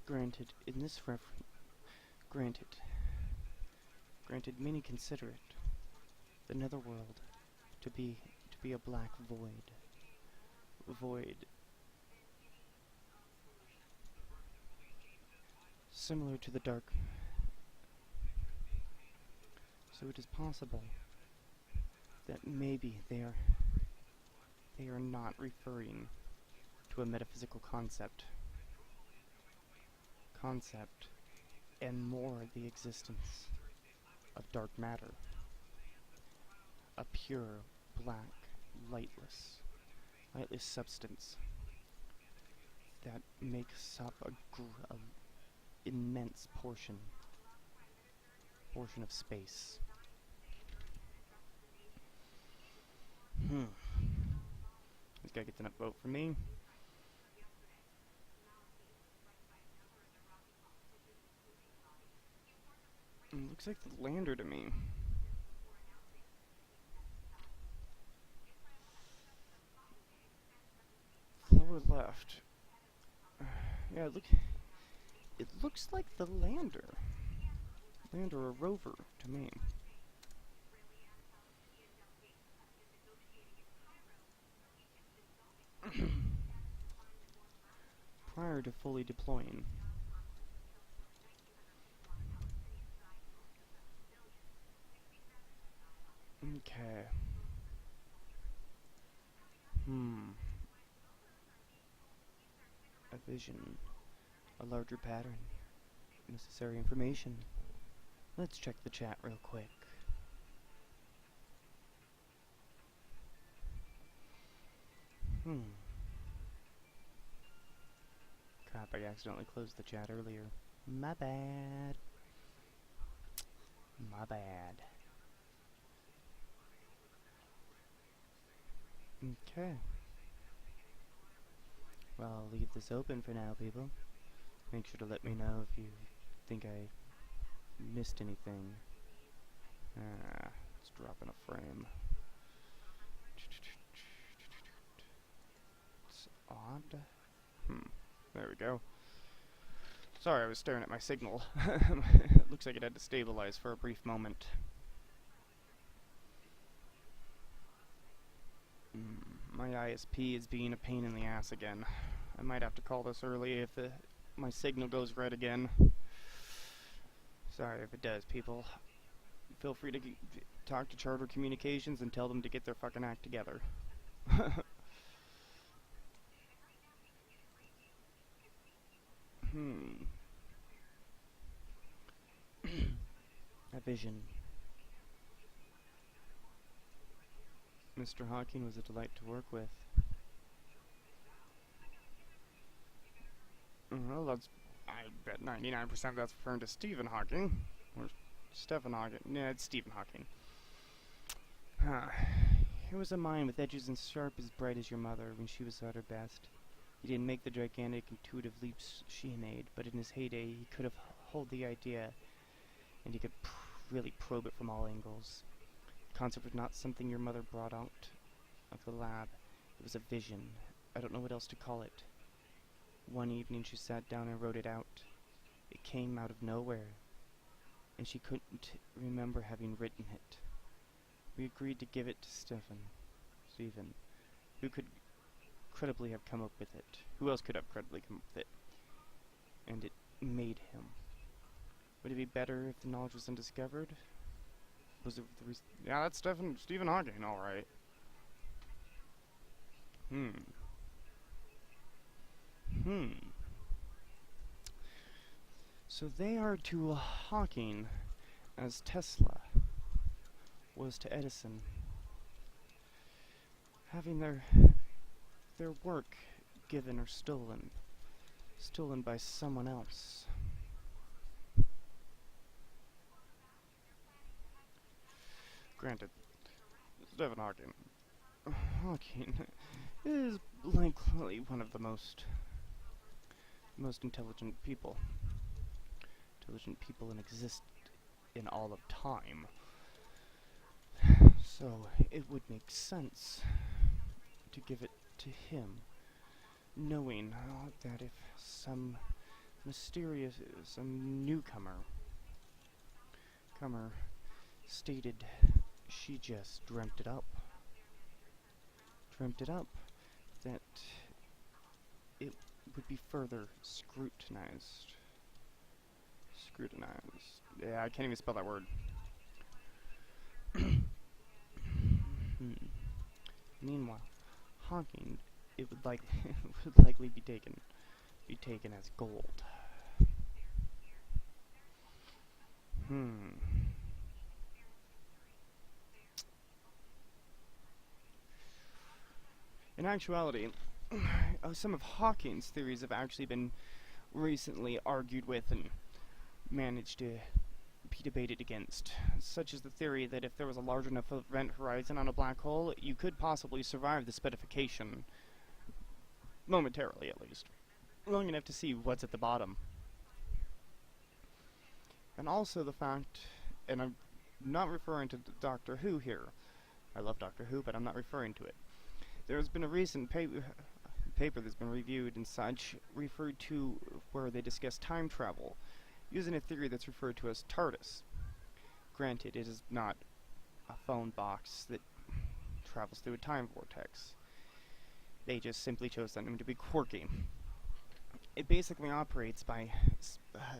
Granted, in this granted, many consider it, the netherworld, to be a black void, similar to the dark. So it is possible that maybe they are not referring to a metaphysical concept, and more the existence of dark matter, a pure, black, lightless substance that makes up a immense portion of space. This guy gets an upvote from me. Looks like the lander to me. Lower left. Yeah, it looks like the lander. Lander or rover to me. Prior to fully deploying. Okay. A vision. A larger pattern. Necessary information. Let's check the chat real quick. Crap, I accidentally closed the chat earlier. My bad. My bad. Okay. Well, I'll leave this open for now, people. Make sure to let me know if you think I missed anything. Let's drop in a frame. It's odd. There we go. Sorry, I was staring at my signal. It looks like it had to stabilize for a brief moment. My ISP is being a pain in the ass again. I might have to call this early if my signal goes red again. Sorry if it does, people. Feel free to talk to Charter Communications and tell them to get their fucking act together. A vision. Mr. Hawking was a delight to work with. Well, I bet 99% that's referring to Stephen Hawking. Or Stephen Hawking. Yeah, it's Stephen Hawking. He was a mind with edges as sharp as bright as your mother when she was at her best. He didn't make the gigantic intuitive leaps she made, but in his heyday he could have held the idea, and he could really probe it from all angles. The concept was not something your mother brought out of the lab. It was a vision. I don't know what else to call it. One evening she sat down and wrote it out. It came out of nowhere, and she couldn't remember having written it. We agreed to give it to Stephen, who could credibly have come up with it. Who else could have credibly come up with it? And it made him. Would it be better if the knowledge was undiscovered? Was it the yeah, that's Stephen Hawking, alright. So they are to Hawking as Tesla was to Edison, having their work given or stolen by someone else. Granted, Stephen Hawking is likely one of the most intelligent people in all of time. So it would make sense to give it to him, knowing that if some mysterious newcomer stated she just dreamt it up. That it would be further scrutinized. Yeah, I can't even spell that word. Meanwhile, honking, it would likely be taken as gold. In actuality, some of Hawking's theories have actually been recently argued with and managed to be debated against, such as the theory that if there was a large enough event horizon on a black hole, you could possibly survive the spedification, momentarily at least, long enough to see what's at the bottom. And also the fact, and I'm not referring to Doctor Who here, I love Doctor Who, but I'm not referring to it. There has been a recent paper that's been reviewed and such, referred to where they discuss time travel, using a theory that's referred to as TARDIS. Granted, it is not a phone box that travels through a time vortex. They just simply chose that name to be quirky. It basically operates by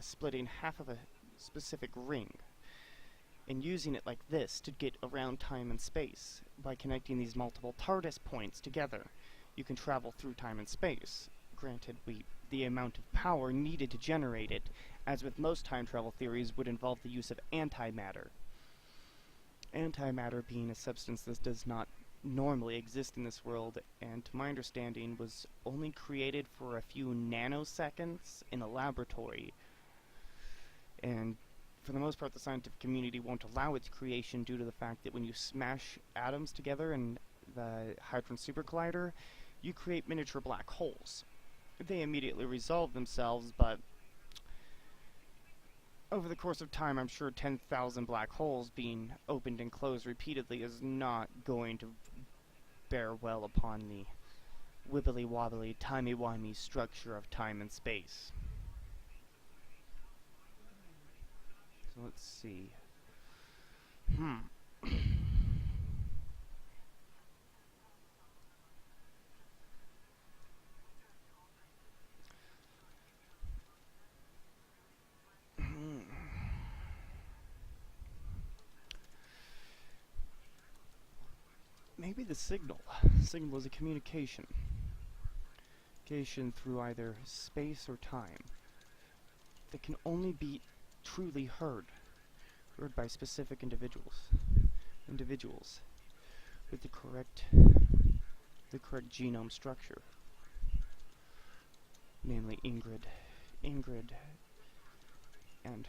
splitting half of a specific ring and using it like this to get around time and space. By connecting these multiple TARDIS points together, you can travel through time and space. Granted, the amount of power needed to generate it, as with most time travel theories, would involve the use of antimatter. Antimatter being a substance that does not normally exist in this world, and to my understanding was only created for a few nanoseconds in a laboratory. And for the most part, the scientific community won't allow its creation due to the fact that when you smash atoms together in the Hadron Super Collider, you create miniature black holes. They immediately resolve themselves, but over the course of time, I'm sure 10,000 black holes being opened and closed repeatedly is not going to bear well upon the wibbly-wobbly, timey-wimey structure of time and space. So let's see. Maybe the signal is a communication through either space or time that can only be truly heard by specific individuals with the correct genome structure, namely Ingrid and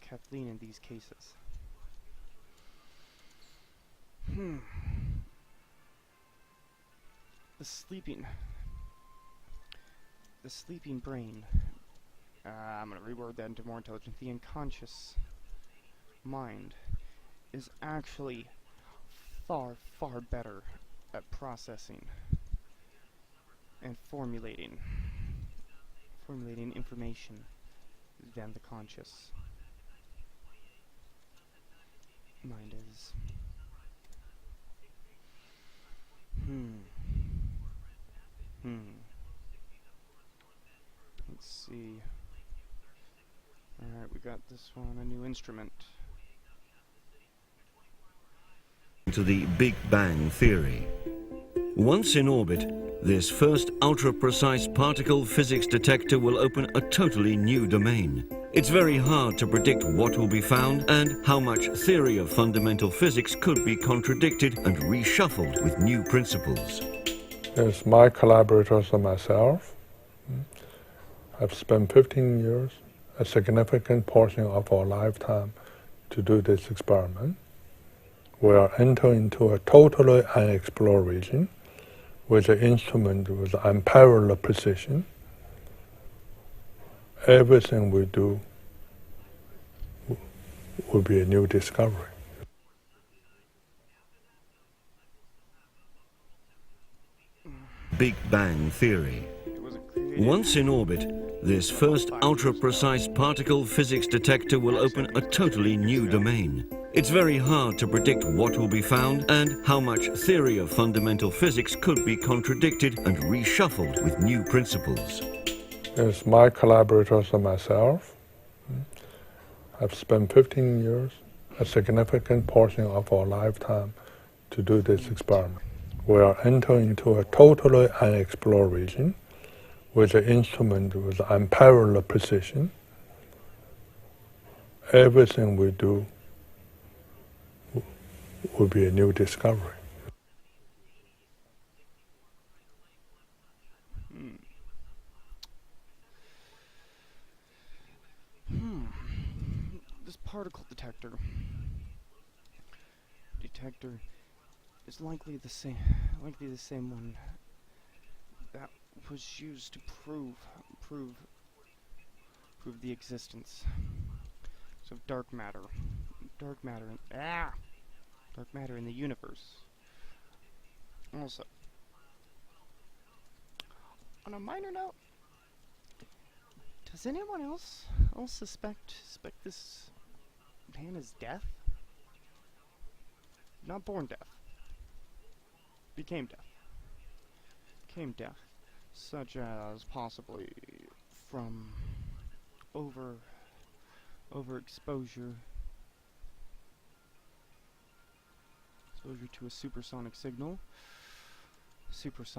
Kathleen in these cases. The sleeping brain, I'm going to reword that into more intelligent. The unconscious mind is actually far, far better at processing and formulating information than the conscious mind is. Let's see. Alright, we got this one, a new instrument. To the Big Bang Theory. Once in orbit, this first ultra-precise particle physics detector will open a totally new domain. It's very hard to predict what will be found and how much theory of fundamental physics could be contradicted and reshuffled with new principles. Yes, my collaborators and myself have spent 15 years, a significant portion of our lifetime, to do this experiment. We are entering into a totally unexplored region with an instrument with unparalleled precision. Everything we do will be a new discovery. Big Bang Theory. created Once in orbit, this first 5 years ultra-precise particle physics detector will open a totally new domain. It's very hard to predict what will be found and how much theory of fundamental physics could be contradicted and reshuffled with new principles. It's my collaborators and myself. I've spent 15 years, a significant portion of our lifetime, to do this experiment. We are entering into a totally unexplored region with an instrument with unparalleled precision. Everything we do will be a new discovery. This particle detector is likely the same one that was used to prove the existence of dark matter in the universe. Also, on a minor note, does anyone else suspect this man is deaf? Not born deaf. Became deaf. Such as possibly from overexposure to a supersonic signal. Signal.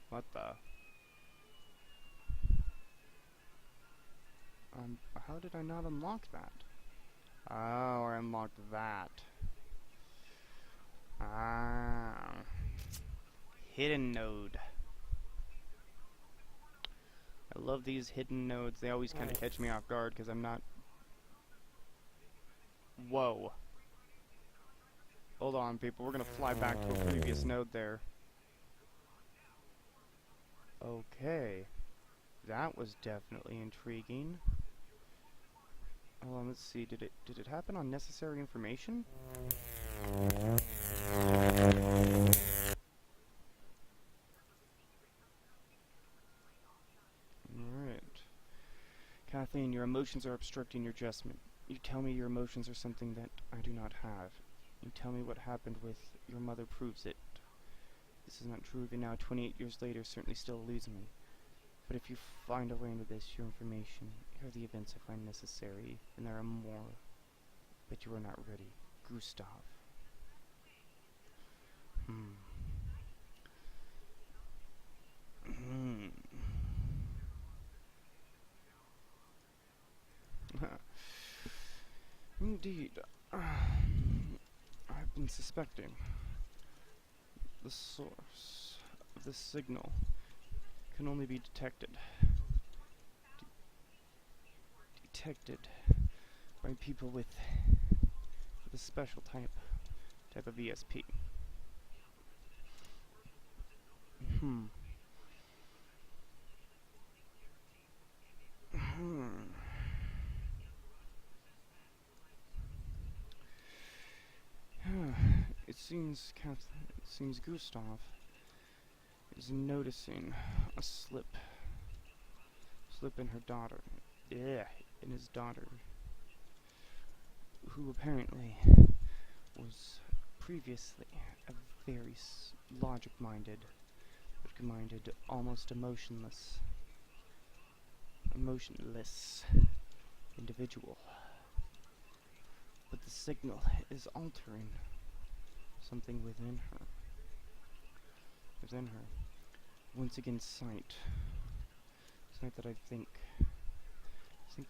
What the? How did I not unlock that? Oh, I unlocked that. Hidden node. I love these hidden nodes. They always kind of catch me off guard because I'm not... Whoa. Hold on, people. We're going to fly back to a previous node there. Okay. That was definitely intriguing. Hold on, let's see. Did it happen on necessary information? Alright. Kathleen, your emotions are obstructing your judgment. You tell me your emotions are something that I do not have. You tell me what happened with your mother proves it. This is not true even now, 28 years later, certainly still eludes me. But if you find a way into this, your information, here are the events I find necessary, and there are more. But you are not ready. Gustav. Indeed. I've been suspecting the source of this signal can only be detected by people with a special type of ESP. It seems Gustav is noticing a slip in her daughter. Yeah, in his daughter, who apparently was previously a very logic-minded, almost emotionless individual. But the signal is altering something within her. Once again, sight that I think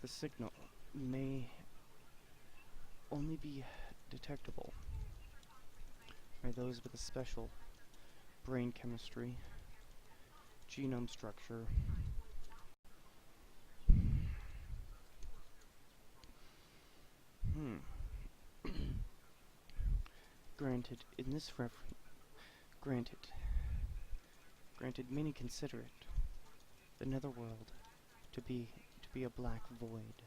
the signal may only be detectable by those with a special brain chemistry, genome structure, Granted, in this granted, many consider it, the netherworld, to be a black void.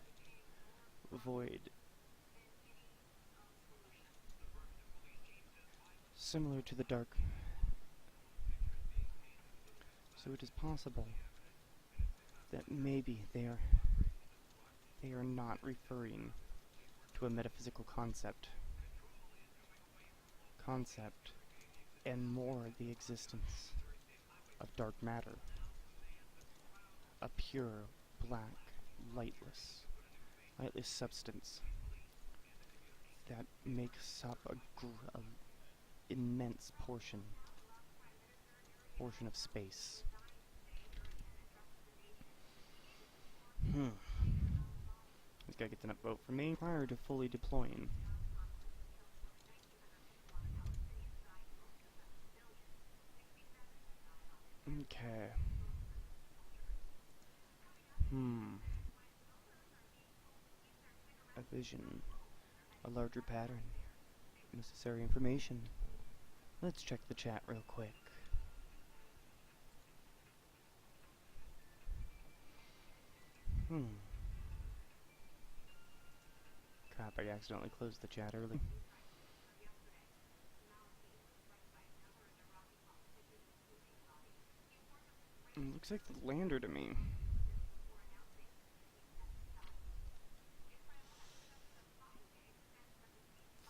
Similar to the dark. So it is possible that maybe they are not referring to a metaphysical concept, and more the existence of dark matter, a pure, black, lightless substance that makes up a immense portion of space. This guy gets an upvote from me prior to fully deploying. Okay. A vision. A larger pattern. Necessary information. Let's check the chat real quick. Crap, I accidentally closed the chat early. Looks like the lander to me.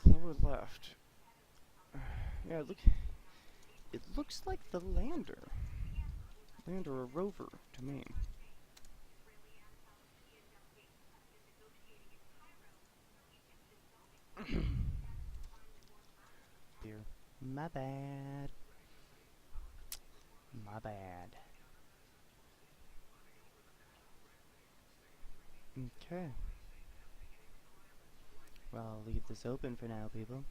Lower left. Yeah, it looks like the lander. Lander or rover to me. Here. My bad. My bad. Okay. Well, I'll leave this open for now, people.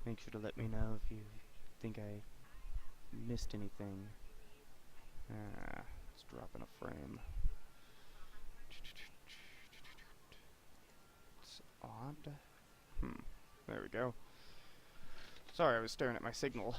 Make sure to let me know if you think I missed anything. It's dropping a frame. It's odd. There we go. Sorry, I was staring at my signal.